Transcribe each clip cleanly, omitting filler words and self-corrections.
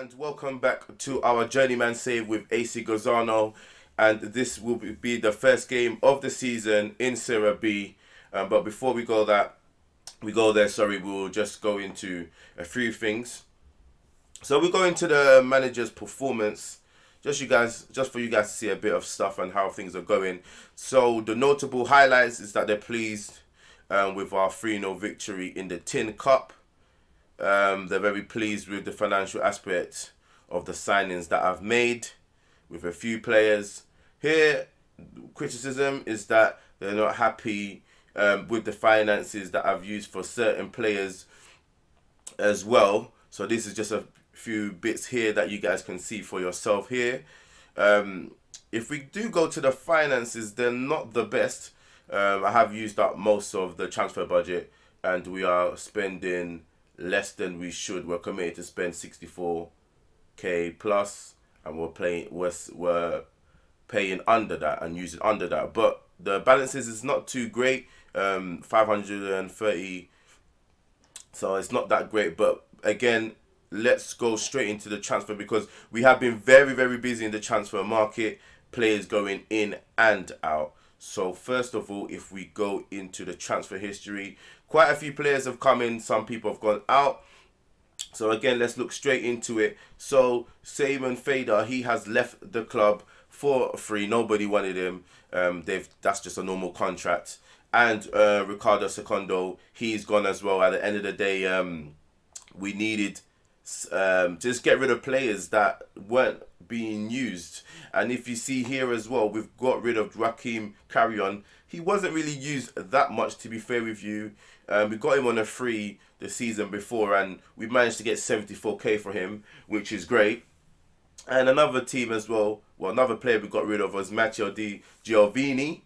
And welcome back to our Journeyman save with AC Gozzano, and this will be the first game of the season in Serie B. But before we go there, we'll just go into a few things. So we go into the manager's performance, just for you guys to see a bit of stuff and how things are going. So the notable highlights is that they're pleased with our 3-0 victory in the Tin Cup. They're very pleased with the financial aspect of the signings that I've made with a few players. Here, criticism is that they're not happy with the finances that I've used for certain players as well. So this is just a few bits here that you guys can see for yourself here. If we do go to the finances, they're not the best. I have used up most of the transfer budget and we are spending less than we should. We're committed to spend 64k plus, and we're paying under that and using under that. But the balances is not too great. 530, so it's not that great. But again, let's go straight into the transfer because we have been very busy in the transfer market. Players going in and out. So first of all, if we go into the transfer history, quite a few players have come in, some people have gone out. So again, let's look straight into it. So Simon Fader, he has left the club for free. Nobody wanted him. That's just a normal contract. And Ricardo Secondo, he's gone as well. At the end of the day, we needed just get rid of players that weren't being used. And if you see here as well, we've got rid of Raheem Carrion. He wasn't really used that much, to be fair with you. We got him on a free the season before and we managed to get 74k for him, which is great. And another team as well, another player we got rid of was Matteo Di Giovini.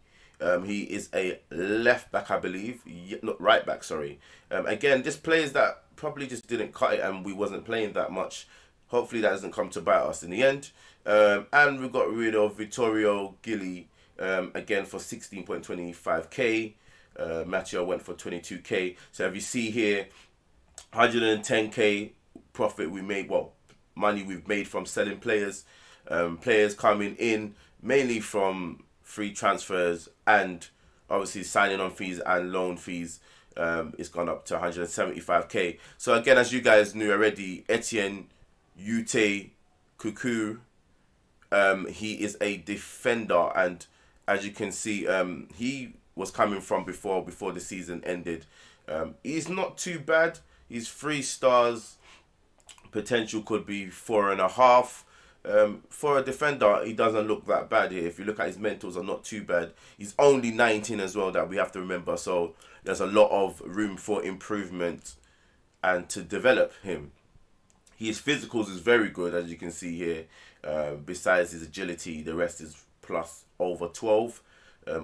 He is a left back, I believe, not right back, sorry. Again, just players that probably just didn't cut it and we wasn't playing that much. Hopefully that doesn't come to bite us in the end. And we got rid of Vittorio Gilli, again for 16.25k. Matteo went for 22k. So if you see here, 110k profit we made, money we've made from selling players. Players coming in mainly from free transfers and obviously signing on fees and loan fees. It's gone up to 175k. So again, as you guys knew already, Etienne Ute Kuku, he is a defender, and as you can see, he was coming from before the season ended. He's not too bad. He's 3 stars. Potential could be 4.5. For a defender, he doesn't look that bad here. If you look at his mentals, are not too bad. He's only 19 as well, that we have to remember. So there's a lot of room for improvement and to develop him. His physicals is very good, as you can see here. Besides his agility, the rest is plus over 12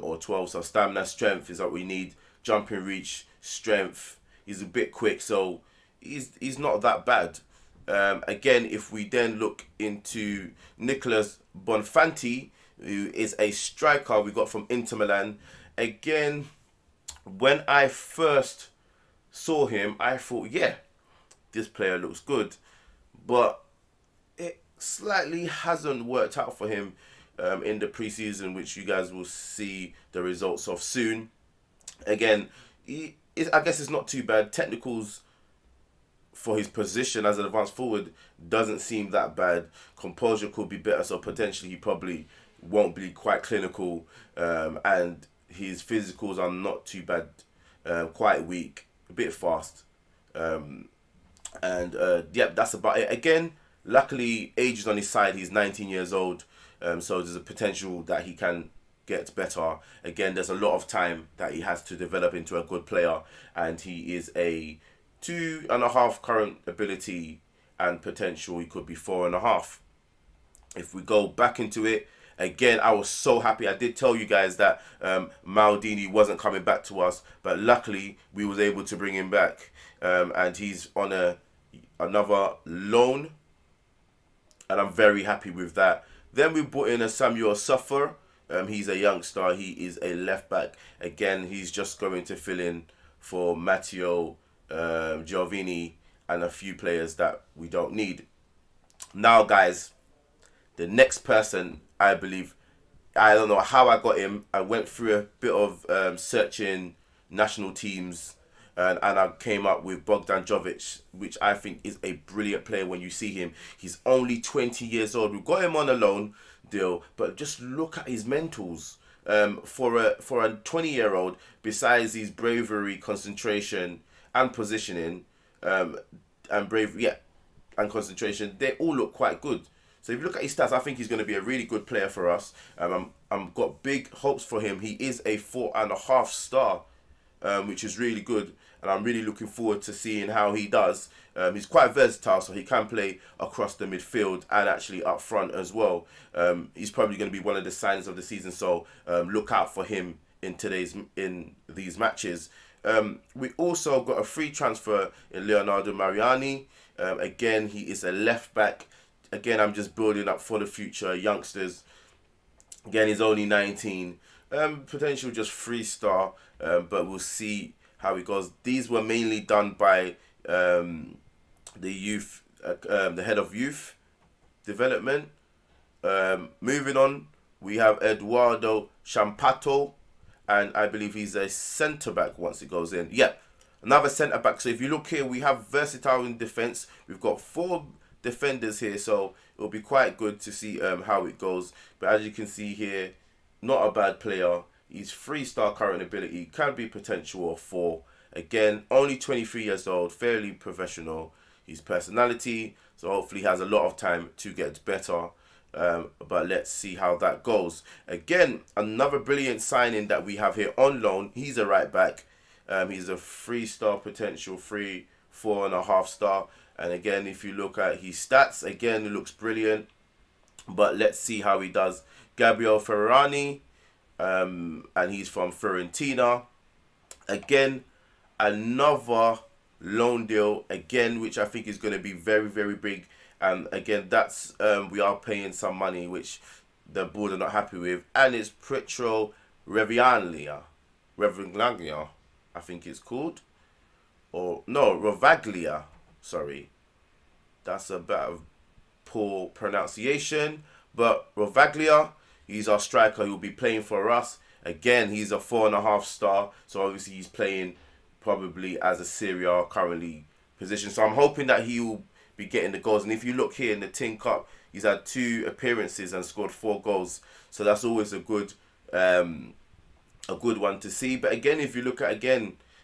or 12. So stamina, strength is what we need. Jumping reach, strength. He's a bit quick, so he's not that bad. Again, if we then look into Nicolas Bonfanti, who is a striker we got from Inter Milan. Again, when I first saw him, I thought, yeah, this player looks good. But it slightly hasn't worked out for him in the preseason, which you guys will see the results of soon. Again, I guess it's not too bad. Technicals for his position as an advanced forward doesn't seem that bad. Composure could be better, so potentially he probably won't be quite clinical. And his physicals are not too bad. Quite weak, a bit fast. Yep, that's about it. Again, luckily, age is on his side. He's 19 years old, so there's a potential that he can get better. Again, there's a lot of time that he has to develop into a good player, and he is a 2.5 current ability and potential. He could be 4.5. If we go back into it, again, I was so happy. I did tell you guys that Maldini wasn't coming back to us, but luckily we was able to bring him back, and he's on another loan, and I'm very happy with that. Then we brought in a Samuel Suffer. He's a youngster. He is a left back. Again, he's just going to fill in for Matteo Giovini and a few players that we don't need. Now, guys, the next person, I believe, I don't know how I got him. I went through a bit of searching national teams, and I came up with Bogdan Jovic, which I think is a brilliant player when you see him. He's only 20 years old. We've got him on a loan deal, but just look at his mentals. For a 20-year-old, besides his bravery, concentration, and positioning, and bravery, yeah, and concentration, they all look quite good. So if you look at his stats, I think he's going to be a really good player for us. I'm got big hopes for him. He is a 4.5 star, which is really good, and I'm really looking forward to seeing how he does. He's quite versatile, so he can play across the midfield and actually up front as well. He's probably going to be one of the signings of the season, so look out for him in these matches. We also got a free transfer in Leonardo Mariani. Again, he is a left back. Again, I'm just building up for the future youngsters. Again, he's only 19. Potential just 3-star, but we'll see how it goes. These were mainly done by the youth, the head of youth development. Moving on, we have Eduardo Champato, and I believe he's a centre back once it goes in. Yeah, another centre back. So if you look here, we have versatile in defence. We've got 4 defenders here, so it'll be quite good to see how it goes. But as you can see here, not a bad player. He's 3-star current ability, can be potential of 4. Again, only 23 years old, fairly professional. His personality, so hopefully he has a lot of time to get better. But let's see how that goes. Again, another brilliant signing that we have here on loan. He's a right back. He's a 3-star potential, 4.5 star. And again, if you look at his stats, again, it looks brilliant. But let's see how he does. Gabriel Ferrani, and he's from Fiorentina. Again, another loan deal, again, which I think is going to be very, very big. And again, that's we are paying some money, which the board are not happy with. And it's Pietro Revaglia, I think it's called. Or, no, Rovaglia. Sorry, that's a bit of poor pronunciation, but Rovaglia, he's our striker. He'll be playing for us. Again, he's a 4.5 star, so obviously he's playing probably as a Serie A currently position. So I'm hoping that he will be getting the goals. And if you look here in the Tin Cup, he's had 2 appearances and scored 4 goals. So that's always a good one to see. But again, if you look at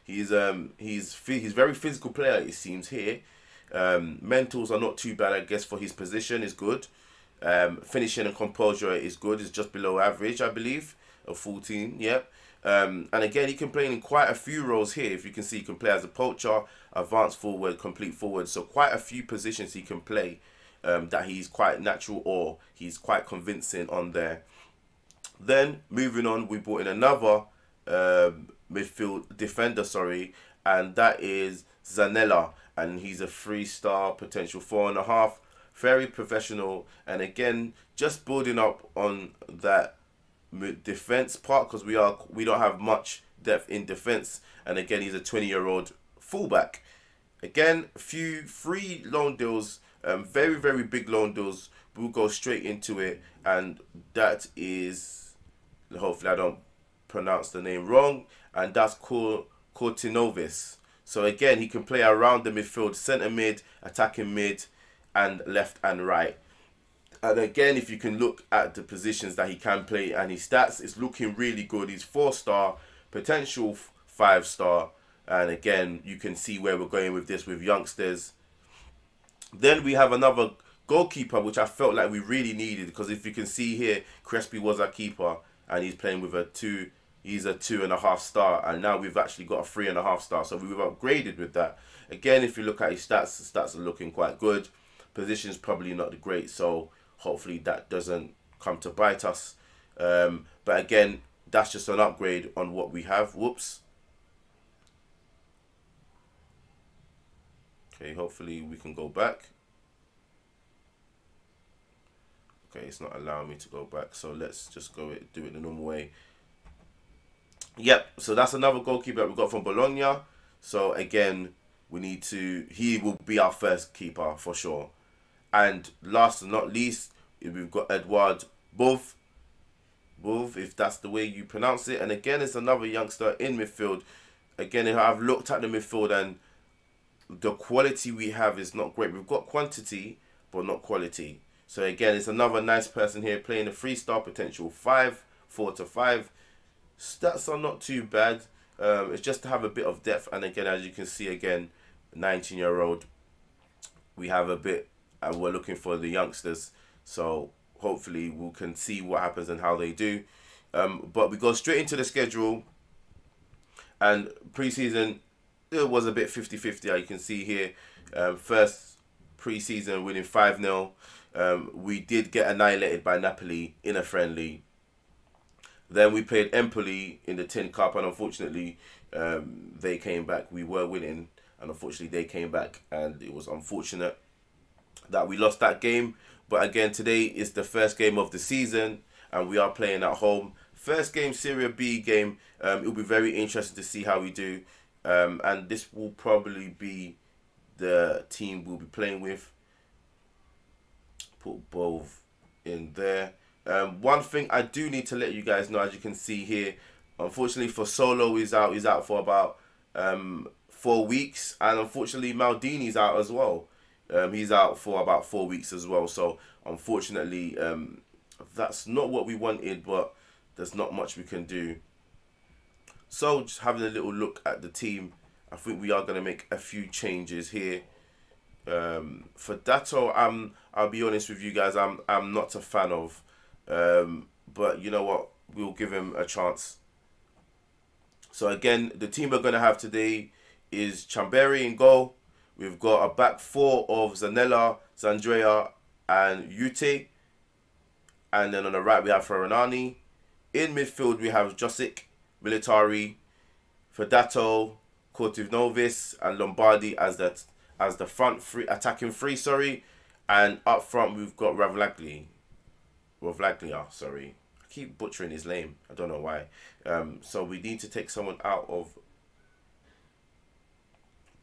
he's very physical player, it seems here. Mentals are not too bad, I guess, for his position is good. Finishing and composure is good. It's just below average, I believe, of 14. Yep. And again, he can play in quite a few roles here. If you can see, he can play as a poacher, advanced forward, complete forward. So quite a few positions he can play that he's quite natural or he's quite convincing on there. Then moving on, we brought in another midfield defender, and that is Zanella, and he's a 3-star potential 4.5, very professional, and again just building up on that defense part because we don't have much depth in defense, and again he's a 20-year-old fullback. Again, free loan deals, very, very big loan deals. We'll go straight into it, and that is, hopefully I don't pronounce the name wrong, and that's Cortinovis. So again, he can play around the midfield, centre mid, attacking mid, and left and right. And again, if you can look at the positions that he can play and his stats, it's looking really good. He's 4-star, potential 5-star. And again, you can see where we're going with this with youngsters. Then we have another goalkeeper, which I felt like we really needed. Because if you can see here, Crespi was our keeper. And he's playing with he's a 2.5 star. And now we've actually got a 3.5 star. So we've upgraded with that. Again, if you look at his stats, the stats are looking quite good. Position's probably not great. So hopefully that doesn't come to bite us. But again, that's just an upgrade on what we have. Whoops. Okay, hopefully we can go back. Okay, it's not allowing me to go back. So let's just do it the normal way. Yep, so that's another goalkeeper that we got from Bologna. So again, he will be our first keeper for sure. And last but not least, we've got Edouard Bov, if that's the way you pronounce it. And again, it's another youngster in midfield. Again, I've looked at the midfield and the quality we have is not great. We've got quantity, but not quality. So again, it's another nice person here playing a 3-star potential 5, 4 to 5. Stats are not too bad. It's just to have a bit of depth. And again, as you can see, again, 19-year-old. We have a bit, and we're looking for the youngsters. So hopefully we can see what happens and how they do. But we go straight into the schedule. And pre-season, it was a bit 50-50, as you can see here. First pre-season winning 5-0. We did get annihilated by Napoli in a friendly. Then we played Empoli in the Tin Cup, and unfortunately, they came back. We were winning, and unfortunately, they came back, and it was unfortunate that we lost that game. But again, today is the first game of the season, and we are playing at home. First game, Serie B game. It will be very interesting to see how we do, and this will probably be the team we'll be playing with. Put both in there. One thing I do need to let you guys know, as you can see here, unfortunately for Solo, he's out for about 4 weeks, and unfortunately Maldini's out as well. He's out for about 4 weeks as well. So unfortunately, that's not what we wanted, but there's not much we can do. So just having a little look at the team, I think we are going to make a few changes here. For Datto, I'll be honest with you guys, I'm not a fan of. But you know what? We'll give him a chance. So again, the team we're going to have today is Chamberi in goal. We've got a back 4 of Zanella, Zandrea, and Ute. And then on the right we have Ferranani. In midfield we have Josic, Militari, Fedato, Cortivnovis, and Lombardi as the front attacking three. Sorry, and up front we've got Ravlaglia, sorry. I keep butchering his name. I don't know why. So we need to take someone out of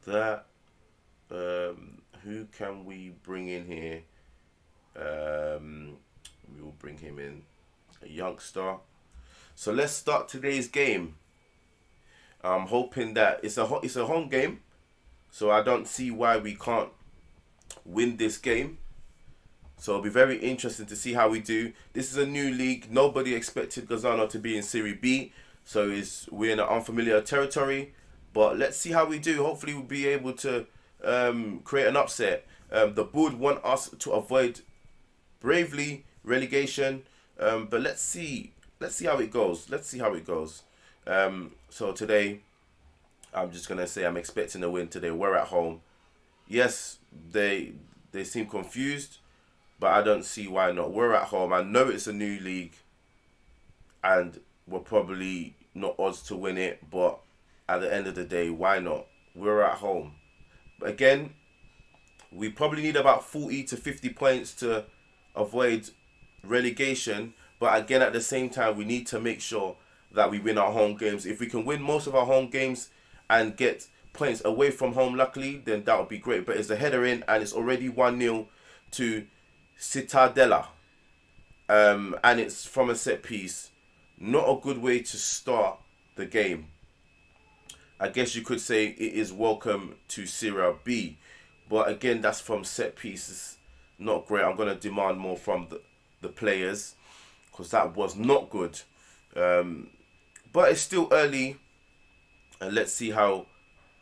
that. Who can we bring in here? We will bring him in. A youngster. So let's start today's game. I'm hoping that it's a home game. So I don't see why we can't win this game. So it'll be very interesting to see how we do. This is a new league. Nobody expected Gozzano to be in Serie B. So we're in an unfamiliar territory. But let's see how we do. Hopefully we'll be able to create an upset. The board want us to avoid bravely relegation. But let's see how it goes. So today, I'm just going to say I'm expecting a win today. We're at home. Yes, they seem confused, but I don't see why not. We're at home. I know it's a new league, and we're probably not odds to win it, but at the end of the day, why not? We're at home. But again, we probably need about 40 to 50 points to avoid relegation. But again, at the same time, we need to make sure that we win our home games. If we can win most of our home games and get points away from home, luckily, then that would be great. But it's a header in, and it's already 1-0 to Cittadella. And it's from a set piece. Not a good way to start the game. I guess you could say it is welcome to Serie B. But again, that's from set pieces. Not great. I'm going to demand more from the players, because that was not good. But it's still early, and let's see how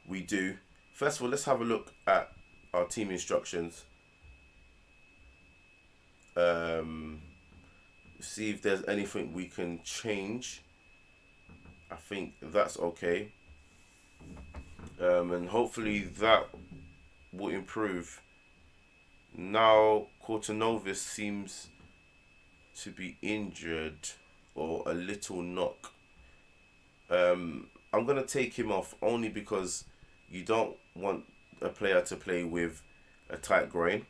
we do. First of all, let's have a look at our team instructions. See if there's anything we can change. I think that's okay. And hopefully that will improve. Now, Cortinovis seems to be injured or a little knock. I'm going to take him off only because you don't want a player to play with a tight groin.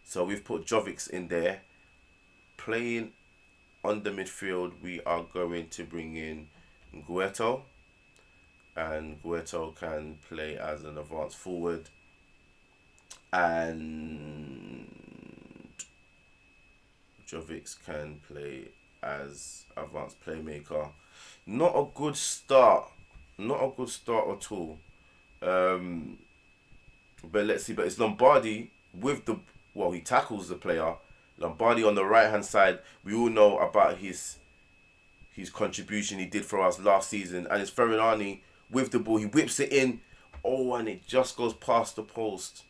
So we've put Jovic in there. Playing on the midfield, we are going to bring in Gueto. And Gueto can play as an advanced forward. And Jovic can play as advanced playmaker. Not a good start. Not a good start at all. But let's see. But it's Lombardi with the... Well, he tackles the player. Lombardi on the right-hand side. We all know about his contribution he did for us last season. And it's Ferrari with the ball. He whips it in. Oh, and it just goes past the post.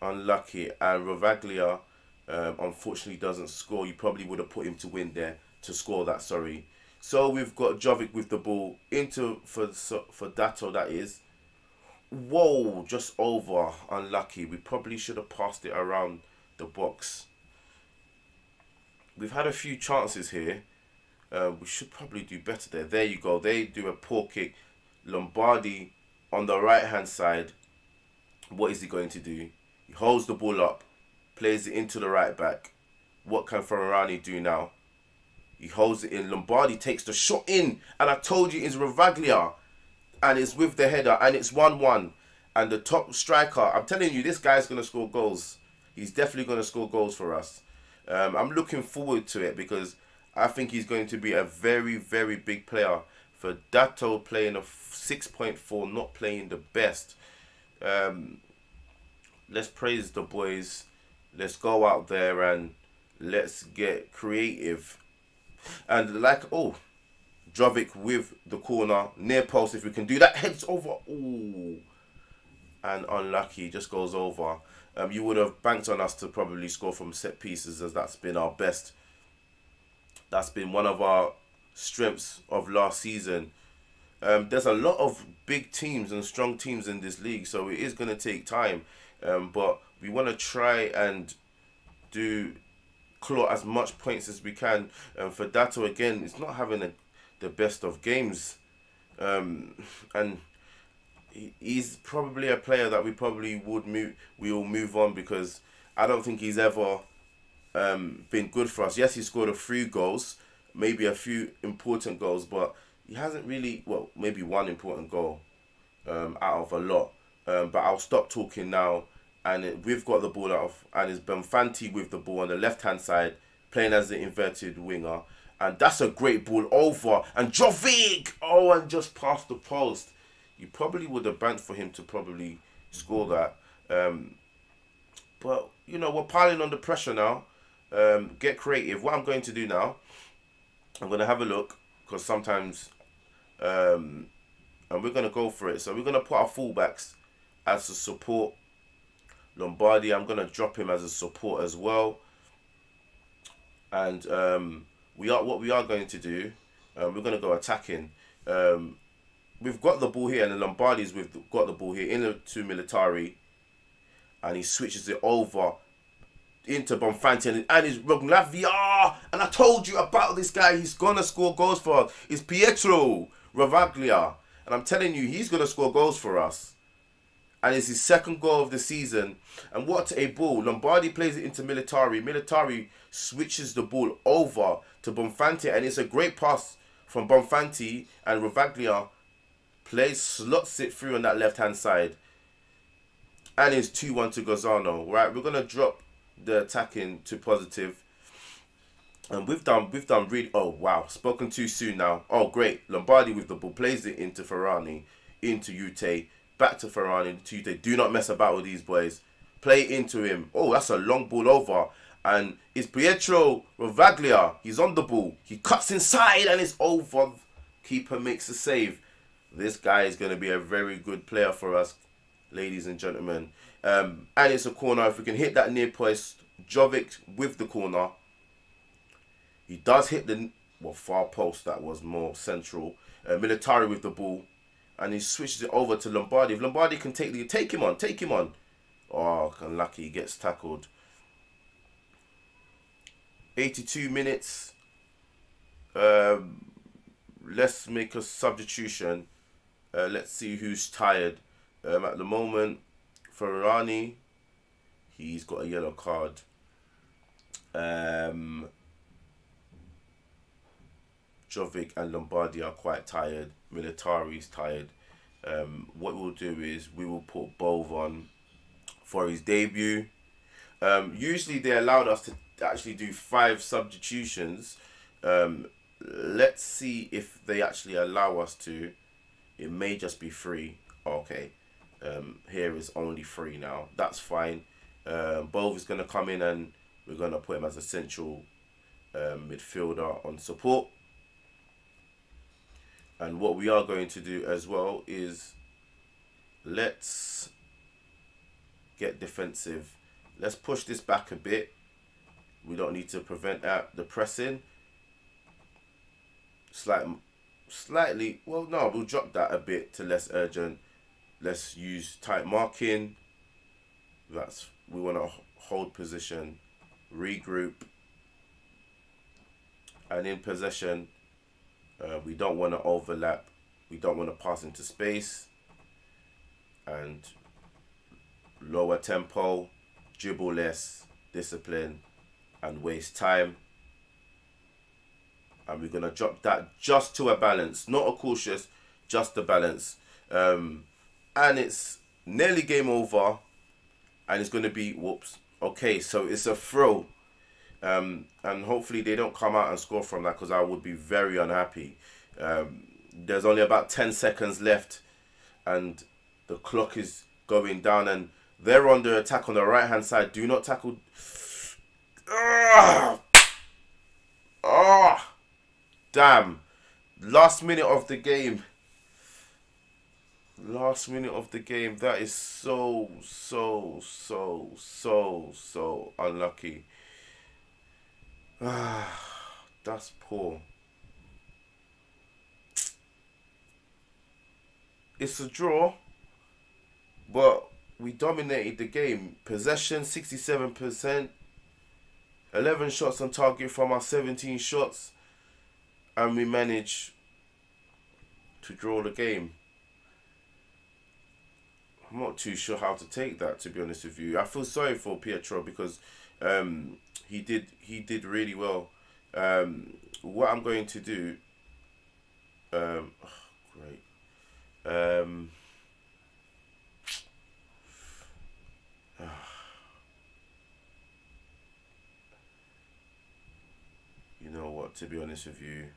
Unlucky. And Rovaglia, unfortunately, doesn't score. You probably would have put him to win there. To score that, sorry. So we've got Jovic with the ball. Into for Datto, that is. Whoa, just over. Unlucky. We probably should have passed it around the box. We've had a few chances here. We should probably do better there. There you go. They do a poor kick. Lombardi on the right hand side. What is he going to do? He holds the ball up. Plays it into the right back. What can Ferrari do now? He holds it in. Lombardi takes the shot in. And I told you it's Rovaglia. And it's with the header. And it's 1-1. And the top striker. I'm telling you, this guy's going to score goals. He's definitely going to score goals for us. I'm looking forward to it because I think he's going to be a very, very big player. For Datto playing a 6.4, not playing the best. Let's praise the boys. Let's go out there and let's get creative. And like, oh, Jovic with the corner, near post. If we can do that, heads over. Ooh. And unlucky, just goes over. You would have banked on us to probably score from set pieces, as that's been our best. That's been one of our strengths of last season. There's a lot of big teams and strong teams in this league, so it is going to take time. But we want to try and claw as much points as we can. For Datto, again, it's not having the best of games. And he's probably a player that we probably will move on, because I don't think he's ever been good for us. Yes, he scored a few goals, maybe a few important goals, but he hasn't really, well, maybe one important goal out of a lot. But I'll stop talking now. And we've got the ball out of, and it's Bonfanti with the ball on the left-hand side, playing as the inverted winger. And that's a great ball over. And Jovic! Oh, and just past the post. You probably would have banked for him to probably score that. But, you know, we're piling on the pressure now. Get creative. What I'm going to do now, I'm going to have a look, because sometimes, and we're going to go for it. So we're going to put our fullbacks as a support. Lombardi, I'm going to drop him as a support as well. And what we are going to do, we're going to go attacking. We've got the ball here, and the Lombardi's got the ball here into Militari, and he switches it over into Bonfanti, and it's Rovaglia. And I told you about this guy. He's gonna score goals for us. It's Pietro Rovaglia, and I'm telling you, he's gonna score goals for us. And it's his second goal of the season. And what a ball! Lombardi plays it into Militari. Militari switches the ball over to Bonfanti, and it's a great pass from Bonfanti, and Rovaglia slots it through on that left-hand side. And it's 2-1 to Gozzano. Right, we're going to drop the attacking to positive. And we've done really... Oh, wow. Spoken too soon now. Oh, great. Lombardi with the ball. Plays it into Ferrari. Into Ute. Back to Ferrari. To Ute. Do not mess about with these boys. Play into him. Oh, that's a long ball over. And it's Pietro Rovaglia. He's on the ball. He cuts inside and it's over. Keeper makes a save. This guy is going to be a very good player for us, ladies and gentlemen. And it's a corner. If we can hit that near post, Jovic with the corner. He does hit the far post. That was more central. Militari with the ball. And he switches it over to Lombardi. If Lombardi can take him on. Take him on. Oh, unlucky. He gets tackled. 82 minutes. Let's make a substitution. Let's see who's tired. At the moment, Ferrari, he's got a yellow card. Jovic and Lombardi are quite tired. Militari's tired. What we'll do is we will put Bove on for his debut. Usually they allowed us actually do 5 substitutions. Let's see if they actually allow us to. It may just be 3. Okay. Here is only 3 now. That's fine. Bove is going to come in and we're going to put him as a central midfielder on support. And what we are going to do as well is let's get defensive. Let's push this back a bit. We don't need to prevent the pressing. Slightly, well, no, we'll drop that a bit to less urgent. Let's use tight marking. We want to hold position, regroup, and in possession, we don't want to overlap. We don't want to pass into space, and lower tempo, dribble less, discipline, and waste time. And we're going to drop that just to a balance, not a cautious, just a balance. And it's nearly game over. And it's going to be, whoops. Okay, so it's a throw. And hopefully they don't come out and score from that, because I would be very unhappy. There's only about 10 seconds left. And the clock is going down. And they're under attack on the right-hand side. Do not tackle. Damn. Last minute of the game. Last minute of the game. That is so unlucky. That's poor. It's a draw, but we dominated the game. Possession 67%, 11 shots on target from our 17 shots, and we managed to draw the game. I'm not too sure how to take that, to be honest with you. I feel sorry for Pietro because he did really well. What I'm going to do, great. You know what, to be honest with you,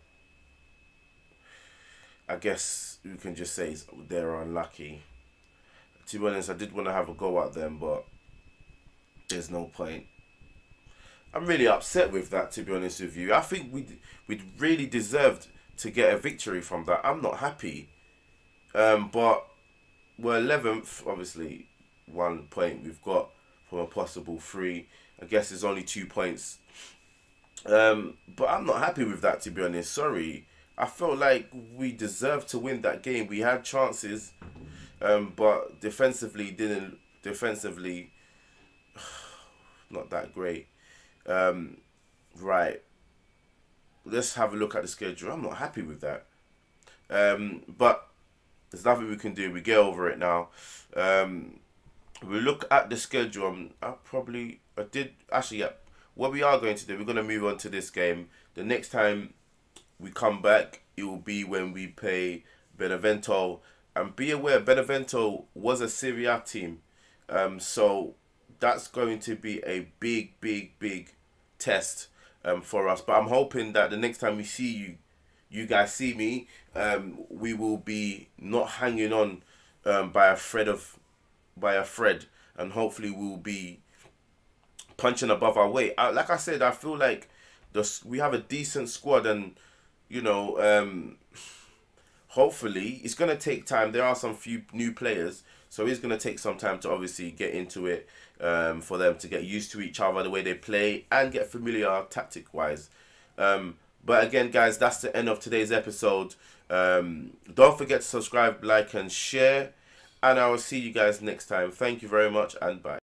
I guess you can just say they're unlucky. To be honest, I did want to have a go at them, but there's no point. I'm really upset with that, to be honest with you. I think we really deserved to get a victory from that. I'm not happy. But we're 11th, obviously 1 point we've got from a possible 3. I guess it's only 2 points. But I'm not happy with that, to be honest. Sorry. I felt like we deserved to win that game. We had chances, but defensively, not that great. Right. Let's have a look at the schedule. I'm not happy with that. But there's nothing we can do. We get over it now. We look at the schedule. What we are going to do, we're going to move on to this game. The next time we come back, it will be when we play Benevento. And be aware, Benevento was a Serie A team. So that's going to be a big test for us. But I'm hoping that the next time we see you guys see me, we will be not hanging on by a thread, and hopefully we will be punching above our weight. Like I said, I feel like we have a decent squad, and you know, hopefully it's gonna take time. There are some few new players, so it's gonna take some time to obviously get into it, for them to get used to each other, the way they play, and get familiar tactic wise. But again, guys, that's the end of today's episode. Don't forget to subscribe, like, and share. And I will see you guys next time. Thank you very much, and bye.